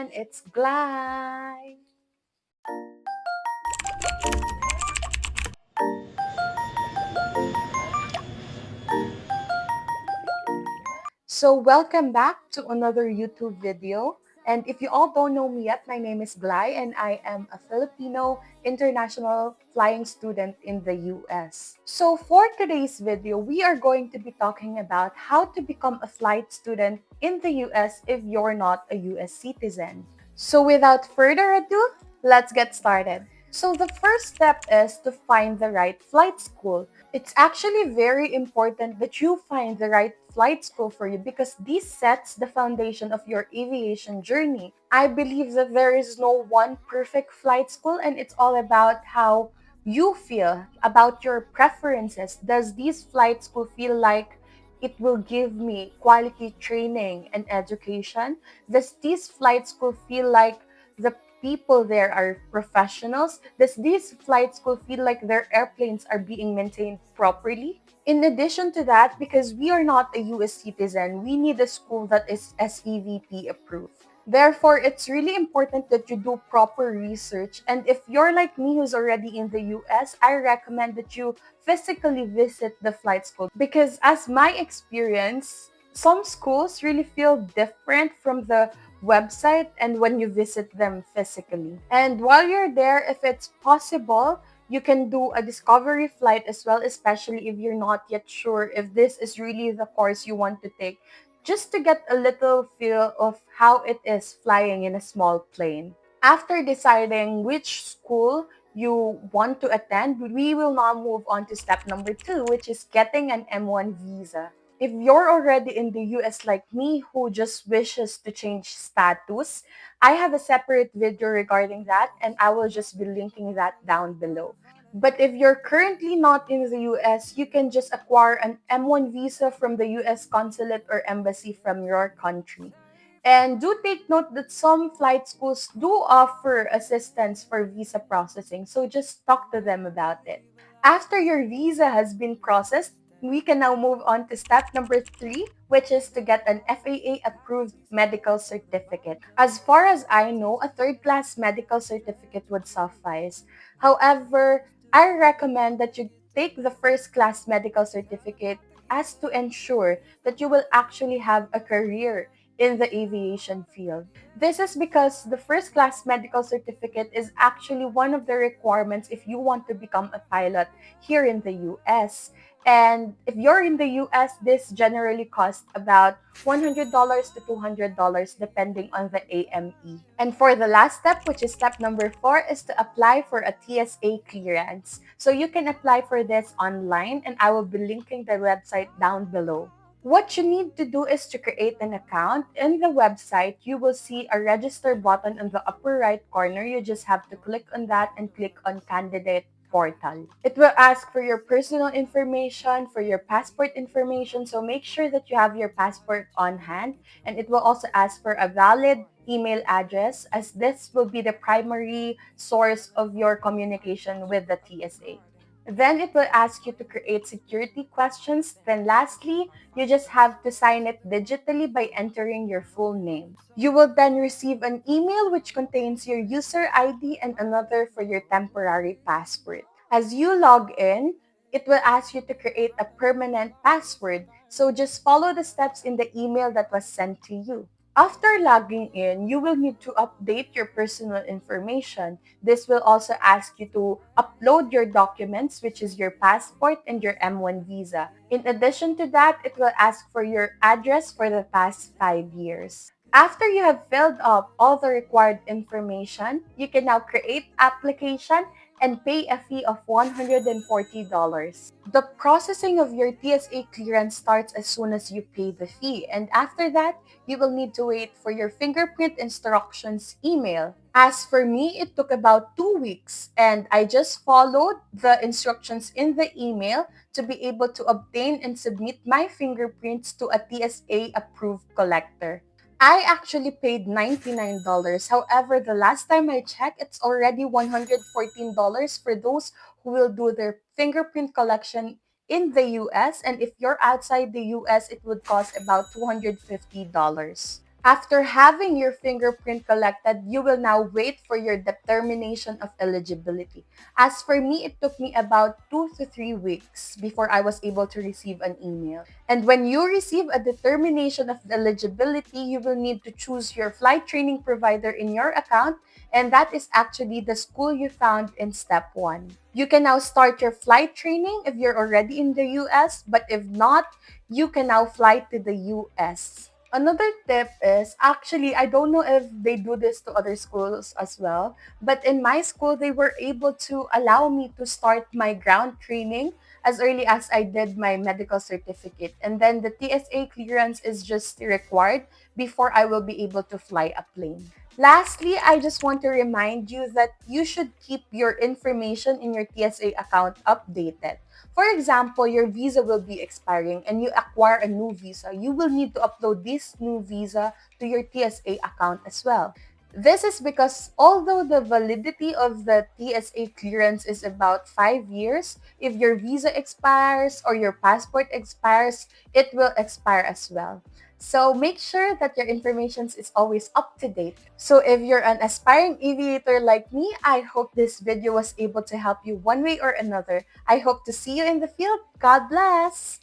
everyone, it's Glide. So welcome back to another YouTube video. And if you all don't know me yet, my name is Glai and I am a Filipino international flying student in the US. So for today's video, we are going to be talking about how to become a flight student in the US if you're not a US citizen. So without further ado, let's get started. So the first step is to find the right flight school. It's actually very important that you find the right flight school for you because this sets the foundation of your aviation journey. I believe that there is no one perfect flight school and it's all about how you feel, about your preferences. Does this flight school feel like it will give me quality training and education? Does this flight school feel like the people there are professionals? Does this flight school feel like their airplanes are being maintained properly? In addition to that, because we are not a US citizen, we need a school that is SEVP approved. Therefore, it's really important that you do proper research. And if you're like me who's already in the US, I recommend that you physically visit the flight school because as my experience, some schools really feel different from the website and when you visit them physically. And while you're there, if it's possible, you can do a discovery flight as well, especially if you're not yet sure if this is really the course you want to take, just to get a little feel of how it is flying in a small plane. After deciding which school you want to attend, we will now move on to step number 2, which is getting an M1 visa. If you're already in the US like me who just wishes to change status, I have a separate video regarding that and I will just be linking that down below. But if you're currently not in the US, you can just acquire an M1 visa from the US consulate or embassy from your country. And do take note that some flight schools do offer assistance for visa processing, so just talk to them about it. After your visa has been processed, we can now move on to step number 3, which is to get an FAA approved medical certificate. As far as I know, a third class medical certificate would suffice. However, I recommend that you take the first class medical certificate as to ensure that you will actually have a career in the aviation field. This is because the first class medical certificate is actually one of the requirements if you want to become a pilot here in the US. And if you're in the US, this generally costs about $100 to $200 depending on the AME. And for the last step, which is step number 4, is to apply for a TSA clearance. So you can apply for this online and I will be linking the website down below. What you need to do is to create an account. In the website, you will see a register button in the upper right corner. You just have to click on that and click on candidate portal. It will ask for your personal information, for your passport information. So make sure that you have your passport on hand. And it will also ask for a valid email address as this will be the primary source of your communication with the TSA. Then it will ask you to create security questions. Then lastly, you just have to sign it digitally by entering your full name. You will then receive an email which contains your user ID and another for your temporary password. As you log in, it will ask you to create a permanent password. So just follow the steps in the email that was sent to you. After logging in, you will need to update your personal information. This will also ask you to upload your documents, which is your passport and your M1 visa. In addition to that, it will ask for your address for the past 5 years. After you have filled up all the required information, you can now create application and pay a fee of $140. The processing of your TSA clearance starts as soon as you pay the fee, and after that, you will need to wait for your fingerprint instructions email. As for me, it took about 2 weeks, and I just followed the instructions in the email to be able to obtain and submit my fingerprints to a TSA approved collector. I actually paid $99. However, the last time I checked, it's already $114 for those who will do their fingerprint collection in the US. And if you're outside the US, it would cost about $250. After having your fingerprint collected, you will now wait for your determination of eligibility. As for me, it took me about 2 to 3 weeks before I was able to receive an email. And when you receive a determination of eligibility, you will need to choose your flight training provider in your account, and that is actually the school you found in step 1. You can now start your flight training if you're already in the US, but if not, you can now fly to the US. Another tip is actually, I don't know if they do this to other schools as well, but in my school, they were able to allow me to start my ground training as early as I did my medical certificate. And then the TSA clearance is just required before I will be able to fly a plane. Lastly, I just want to remind you that you should keep your information in your TSA account updated. For example, your visa will be expiring and you acquire a new visa. You will need to upload this new visa to your TSA account as well. This is because although the validity of the TSA clearance is about 5 years, if your visa expires or your passport expires, it will expire as well. So make sure that your information is always up to date. So if you're an aspiring aviator like me, I hope this video was able to help you one way or another. I hope to see you in the field. God bless!